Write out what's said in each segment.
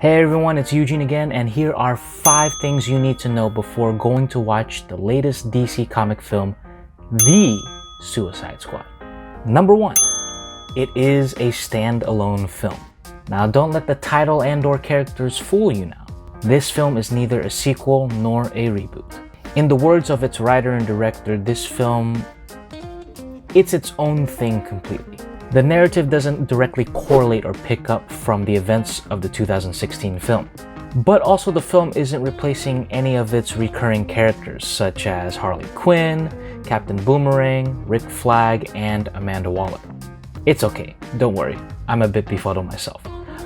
Hey everyone, it's Eugene again, and here are 5 things you need to know before going to watch the latest DC comic film, The Suicide Squad. Number 1, it is a standalone film. Now don't let the title and/or characters fool you now. This film is neither a sequel nor a reboot. In the words of its writer and director, this film, it's its own thing completely. The narrative doesn't directly correlate or pick up from the events of the 2016 film. But also the film isn't replacing any of its recurring characters such as Harley Quinn, Captain Boomerang, Rick Flag, and Amanda Waller. It's okay, don't worry, I'm a bit befuddled myself.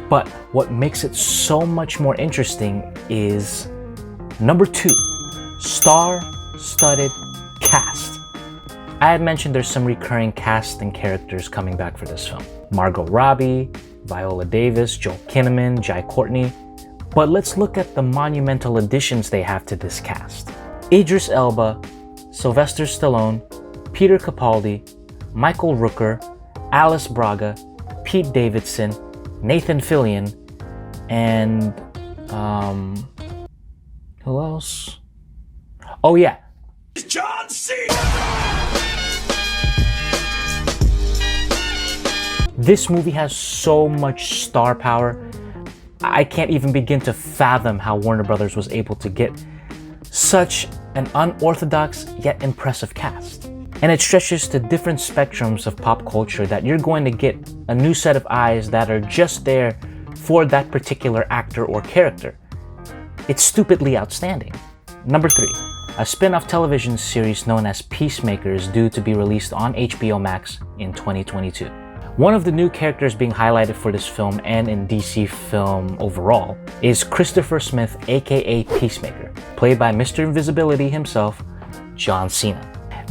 But what makes it so much more interesting is number 2, star-studded cast. I had mentioned there's some recurring cast and characters coming back for this film. Margot Robbie, Viola Davis, Joel Kinnaman, Jai Courtney. But let's look at the monumental additions they have to this cast. Idris Elba, Sylvester Stallone, Peter Capaldi, Michael Rooker, Alice Braga, Pete Davidson, Nathan Fillion, and who else? Oh yeah, John Cena! This movie has so much star power, I can't even begin to fathom how Warner Brothers was able to get such an unorthodox yet impressive cast. And it stretches to different spectrums of pop culture that you're going to get a new set of eyes that are just there for that particular actor or character. It's stupidly outstanding. Number 3, a spin-off television series known as Peacemaker is due to be released on HBO Max in 2022. One of the new characters being highlighted for this film and in DC film overall is Christopher Smith, aka Peacemaker, played by Mr. Invisibility himself, John Cena.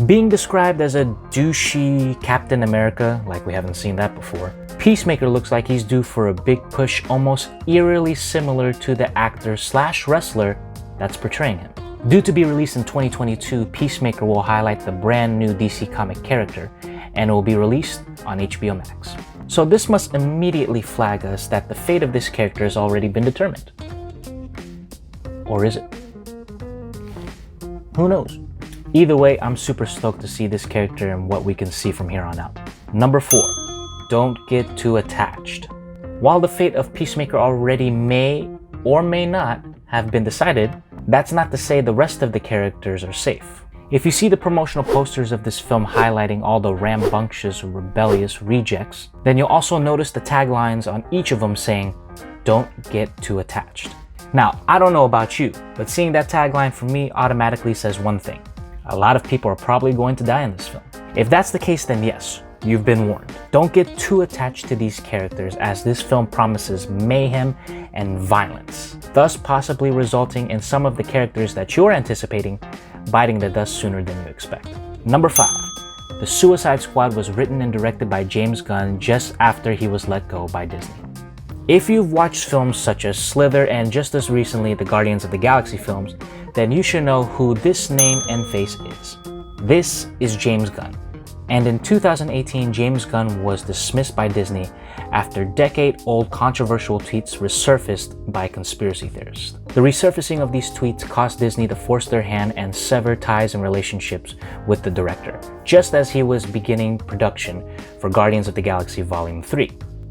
Being described as a douchey Captain America, like we haven't seen that before, Peacemaker looks like he's due for a big push almost eerily similar to the actor/wrestler that's portraying him. Due to be released in 2022, Peacemaker will highlight the brand new DC comic character and it will be released on HBO Max. So this must immediately flag us that the fate of this character has already been determined. Or is it? Who knows? Either way, I'm super stoked to see this character and what we can see from here on out. Number 4, don't get too attached. While the fate of Peacemaker already may or may not have been decided, that's not to say the rest of the characters are safe. If you see the promotional posters of this film highlighting all the rambunctious, rebellious rejects, then you'll also notice the taglines on each of them saying, "Don't get too attached." Now, I don't know about you, but seeing that tagline for me automatically says one thing. A lot of people are probably going to die in this film. If that's the case, then yes, you've been warned. Don't get too attached to these characters as this film promises mayhem and violence, thus possibly resulting in some of the characters that you're anticipating biting the dust sooner than you expect. Number 5, The Suicide Squad was written and directed by James Gunn just after he was let go by Disney. If you've watched films such as Slither and just as recently the Guardians of the Galaxy films, then you should know who this name and face is. This is James Gunn. And in 2018, James Gunn was dismissed by Disney after decade-old controversial tweets resurfaced by conspiracy theorists. The resurfacing of these tweets caused Disney to force their hand and sever ties and relationships with the director, just as he was beginning production for Guardians of the Galaxy Volume 3.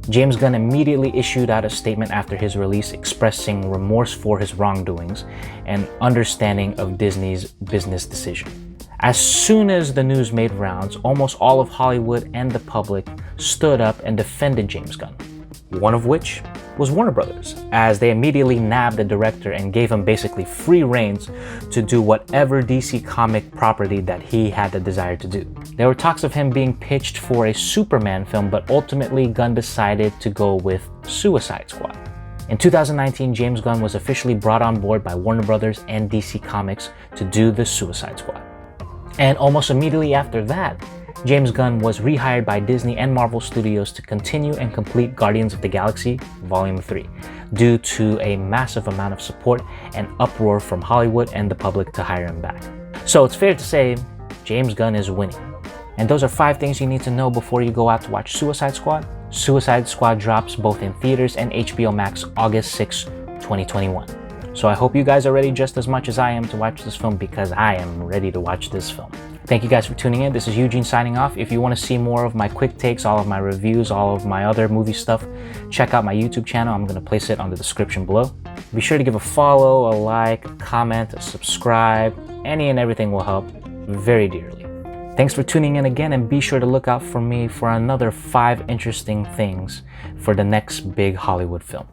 James Gunn immediately issued out a statement after his release expressing remorse for his wrongdoings and understanding of Disney's business decision. As soon as the news made rounds, almost all of Hollywood and the public stood up and defended James Gunn, one of which was Warner Brothers, as they immediately nabbed the director and gave him basically free reins to do whatever DC comic property that he had the desire to do. There were talks of him being pitched for a Superman film, but ultimately Gunn decided to go with Suicide Squad. In 2019, James Gunn was officially brought on board by Warner Brothers and DC Comics to do the Suicide Squad. And almost immediately after that, James Gunn was rehired by Disney and Marvel Studios to continue and complete Guardians of the Galaxy Volume 3, due to a massive amount of support and uproar from Hollywood and the public to hire him back. So it's fair to say, James Gunn is winning. And those are 5 things you need to know before you go out to watch Suicide Squad. Suicide Squad drops both in theaters and HBO Max August 6, 2021. So I hope you guys are ready just as much as I am to watch this film, because I am ready to watch this film. Thank you guys for tuning in. This is Eugene signing off. If you want to see more of my quick takes, all of my reviews, all of my other movie stuff, check out my YouTube channel. I'm going to place it on the description below. Be sure to give a follow, a like, a comment, a subscribe. Any and everything will help very dearly. Thanks for tuning in again, and be sure to look out for me for another 5 interesting things for the next big Hollywood film.